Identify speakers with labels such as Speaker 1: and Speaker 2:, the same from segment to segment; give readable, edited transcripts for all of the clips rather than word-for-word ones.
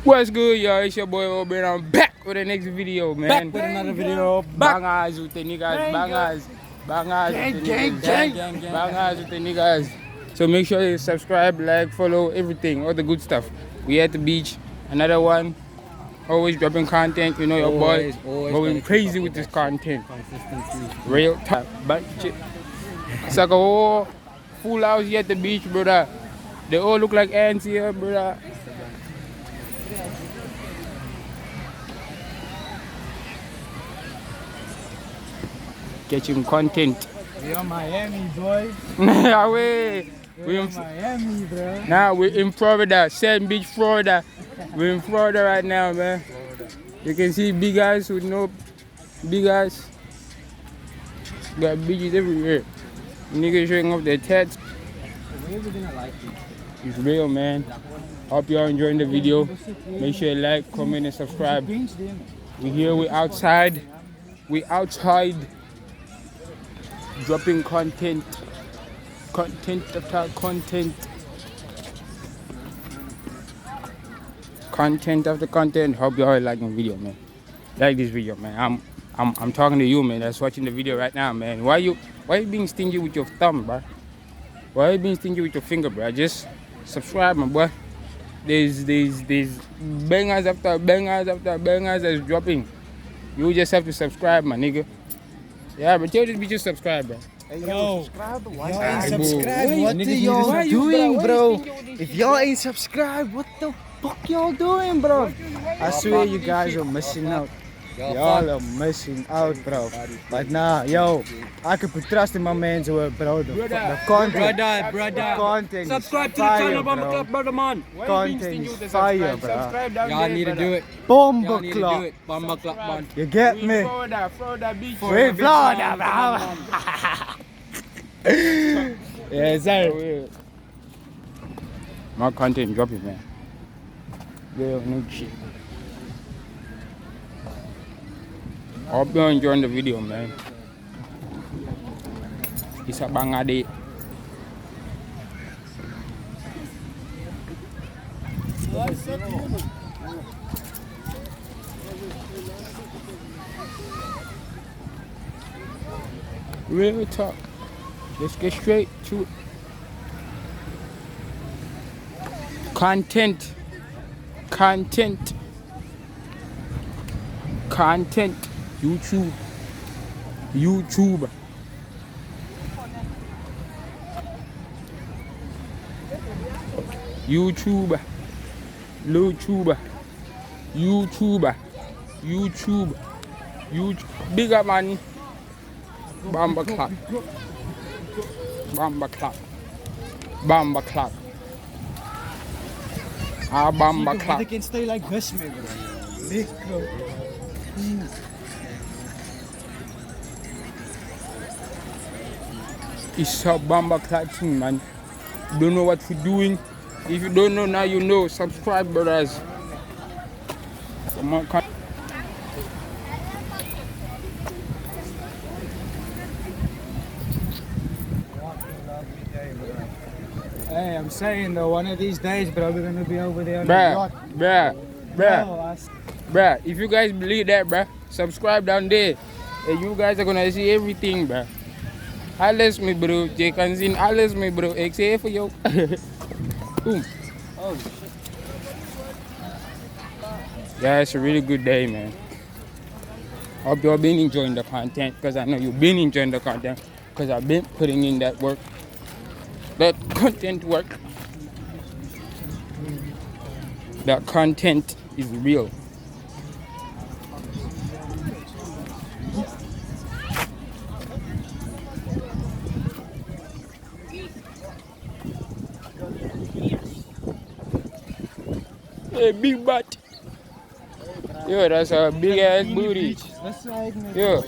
Speaker 1: What's good, y'all? It's your boy Obi, and I'm back with the next video, man.
Speaker 2: Back with another video.
Speaker 1: Bangers with the niggas, bangers with the niggas, bangers with the niggas. So make sure you subscribe, like, follow, everything, all the good stuff. We at the beach, another one. Always dropping content, you know your boy going crazy with this content.
Speaker 2: Consistency.
Speaker 1: Real time, but it's like a whole full house here at the beach, brother. They all look like ants here, brother. Catching content.
Speaker 2: We are Miami, boy.
Speaker 1: We're in
Speaker 2: Miami, bro.
Speaker 1: Now we're in Florida, Sand Beach, Florida. We're in Florida right now, man. You can see big guys with no big guys. Got beaches everywhere. Niggas showing off their tats. It's real, man. Hope y'all enjoying the video. Make sure you like, comment, and subscribe. We here, we outside. We outside. Dropping content after content after content. Hope y'all liking the video, man. Like this video, man. I'm talking to you, man, that's watching the video right now, man. Why you being stingy with your thumb, bro? Why you being stingy with your finger, bro? Just subscribe, my boy. There's bangers after bangers after bangers that's dropping. You just have to subscribe, my nigga. Yeah, but tell this bitch to subscribe, bro.
Speaker 2: Hey, yo, subscribe.
Speaker 3: Y'all ain't subscribed. What are y'all doing, bro? If y'all ain't subscribed, what the fuck y'all doing, bro? I swear you guys are missing out. Y'all are missing out, bro. But nah, yo, I could put trust in my man's word, bro. The content,
Speaker 2: Brother.
Speaker 3: content
Speaker 2: Subscribe
Speaker 3: is
Speaker 2: to the
Speaker 3: fire,
Speaker 2: channel, Bomba
Speaker 3: bro.
Speaker 2: Club, brother, man.
Speaker 3: Content is fire, bro.
Speaker 1: Subscribe down
Speaker 2: Y'all
Speaker 1: there,
Speaker 2: need to
Speaker 1: brother.
Speaker 2: do it.
Speaker 3: Bomba
Speaker 2: Y'all need to do
Speaker 3: clock.
Speaker 2: it. Bomba Club, man.
Speaker 3: You get
Speaker 1: We in
Speaker 3: me?
Speaker 1: Florida Beach.
Speaker 3: We in Florida, bro. Yes, sir.
Speaker 1: My content dropping, man. Real new shit. Hope you're enjoying the video, man. It's a banger day. Real talk. Let's get straight to it. Content. YouTube. Big up, man. Bomba clap. Bomba clap.
Speaker 3: They can stay like this, man, bro. Big, bro.
Speaker 1: It's a Bamba clap thing, man. Don't know what we're doing. If you don't know, now you know. Subscribe, brothers. Come on,
Speaker 3: Hey, I'm saying though, one of these days, bro, we're gonna be over there on the yacht.
Speaker 1: Bruh, if you guys believe that, bruh, subscribe down there. And you guys are gonna see everything, bruh. Alles me, bro. Jy kan zien alles me, bro. Ik zeg voor jou. Boom.
Speaker 3: Oh, shit.
Speaker 1: Yeah, it's a really good day, man. Hope you've been enjoying the content, because I know you've been enjoying the content, because I've been putting in that work. That content work. That content is real. Hey, big butt. Yo, that's a big ass booty. Yo.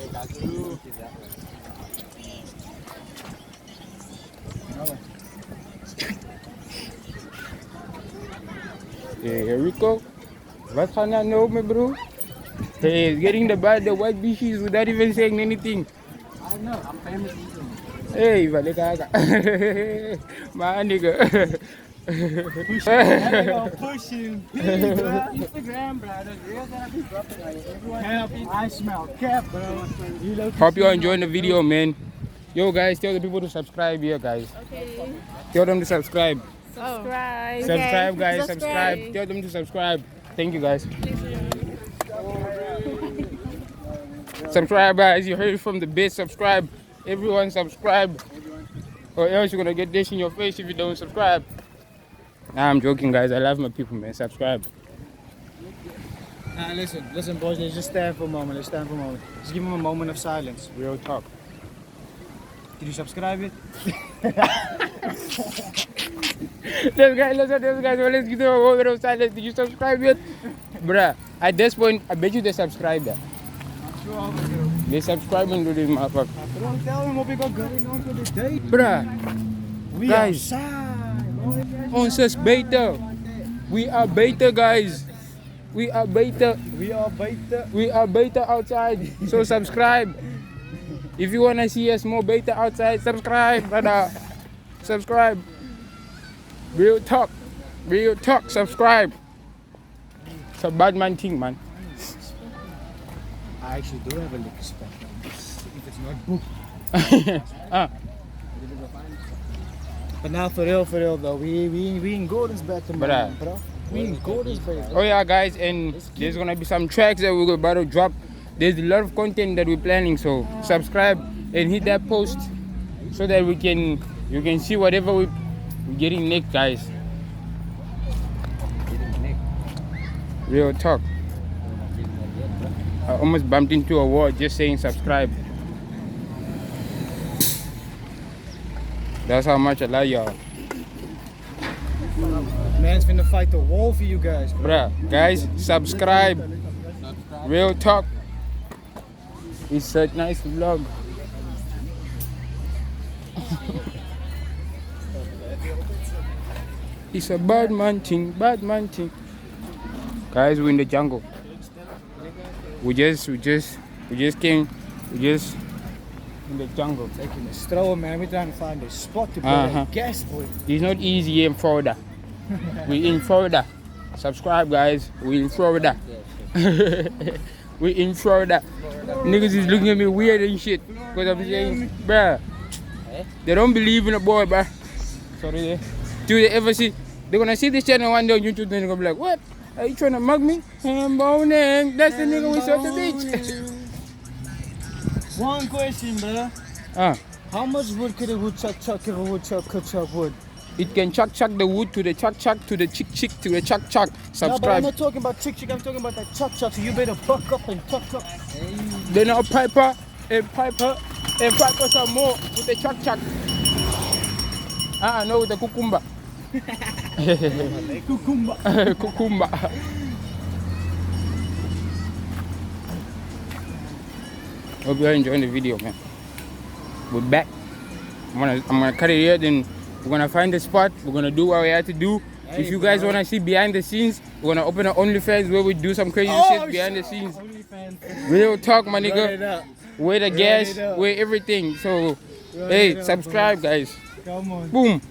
Speaker 1: Hey, here we go. Wat gaan nou nou, my bro? Hey, he's getting the white beaches without even saying anything.
Speaker 3: I don't know, I'm famous.
Speaker 1: Hey, balik ka. My nigga.
Speaker 3: Pushing P, bro.
Speaker 2: Instagram, bro. Those reels that I be dropping, like, everyone.
Speaker 3: Cap, I smell cap, bro. You look
Speaker 1: Hope you're enjoying the video, man. Yo, guys, tell the people to subscribe here, guys.
Speaker 4: Okay.
Speaker 1: Tell them to subscribe.
Speaker 4: Subscribe.
Speaker 1: Subscribe, guys.
Speaker 4: Subscribe.
Speaker 1: Subscribe. Tell them to subscribe. Thank you, guys. Subscribe, guys. You heard it from the base. Subscribe. Everyone subscribe. Or else you're gonna get this in your face if you don't subscribe. Nah, I'm joking, guys. I love my people, man. Subscribe.
Speaker 3: Nah, listen, boys. Let's just stand for a moment. Let's stand for a moment. Just give him a moment of silence.
Speaker 1: Real talk.
Speaker 3: Did you subscribe it?
Speaker 1: This guy, listen, this guy. So let's give them a moment of silence. Did you subscribe yet? Bruh, at this point, I bet you they subscribed. They subscribing to this motherfucker.
Speaker 3: Don't tell him what we got going on for the day.
Speaker 1: Bruh,
Speaker 3: We
Speaker 1: guys.
Speaker 3: outside.
Speaker 1: on says beta. We are beta, guys. We are beta.
Speaker 3: We are beta.
Speaker 1: We are beta outside. So subscribe. If you wanna see us more beta outside, subscribe, brother. Subscribe. Real talk. Real talk. Subscribe. It's a bad man thing, man.
Speaker 3: I actually do have a liquor spec. If it's not booked.
Speaker 1: Ah,
Speaker 3: But now for real though, we in Gordon's back tomorrow, bro. We in Gordon's back.
Speaker 1: oh yeah, guys, and there's gonna be some tracks that we're about to drop. There's a lot of content that we're planning, so subscribe and hit that post so that you can see whatever we're getting next, guys. Real talk. I almost bumped into a wall just saying subscribe. That's how much I love y'all.
Speaker 3: Man's finna fight the wall for you guys, bro.
Speaker 1: Bruh, guys, subscribe. Real talk. It's a nice vlog. It's a bad man thing, bad man thing. Guys, we're in the jungle. We just came in the jungle.
Speaker 3: Taking a stroll, man. We're trying to find a spot to put
Speaker 1: Uh-huh.
Speaker 3: a gas, boy.
Speaker 1: It's not easy in Florida. We in Florida. Subscribe, guys. We in Florida. We in Florida. Niggas is looking at me weird and shit. Because I'm saying, bruh, they don't believe in a boy, bruh. Sorry. Do they ever see? They're gonna see this channel one day on YouTube, then they're gonna be like, what? Are you trying to mug me? Boning. That's the nigga we saw at the beach.
Speaker 3: One question, bro. How much wood could a woodchuck chuck if a woodchuck could chuck wood?
Speaker 1: It can chuck the wood to the chuck to the chick to the chuck.
Speaker 3: No, but I'm
Speaker 1: Subscribe.
Speaker 3: not talking about chick, I'm talking about that chuck. So you better buck up and chuck.
Speaker 1: Then a piper some more with the chuck. No, with the cucumber. Cucumber. Hope you're enjoying the video, man. We're back. I'm gonna cut it here, then we're gonna find the spot. We're gonna do what we have to do.
Speaker 3: Hey,
Speaker 1: if you guys wanna see behind the scenes, we're gonna open an OnlyFans where we do some crazy shit behind the scenes. Real talk, my nigga. Where the gas, where everything. So, hey, subscribe, guys.
Speaker 3: Come on.
Speaker 1: Boom.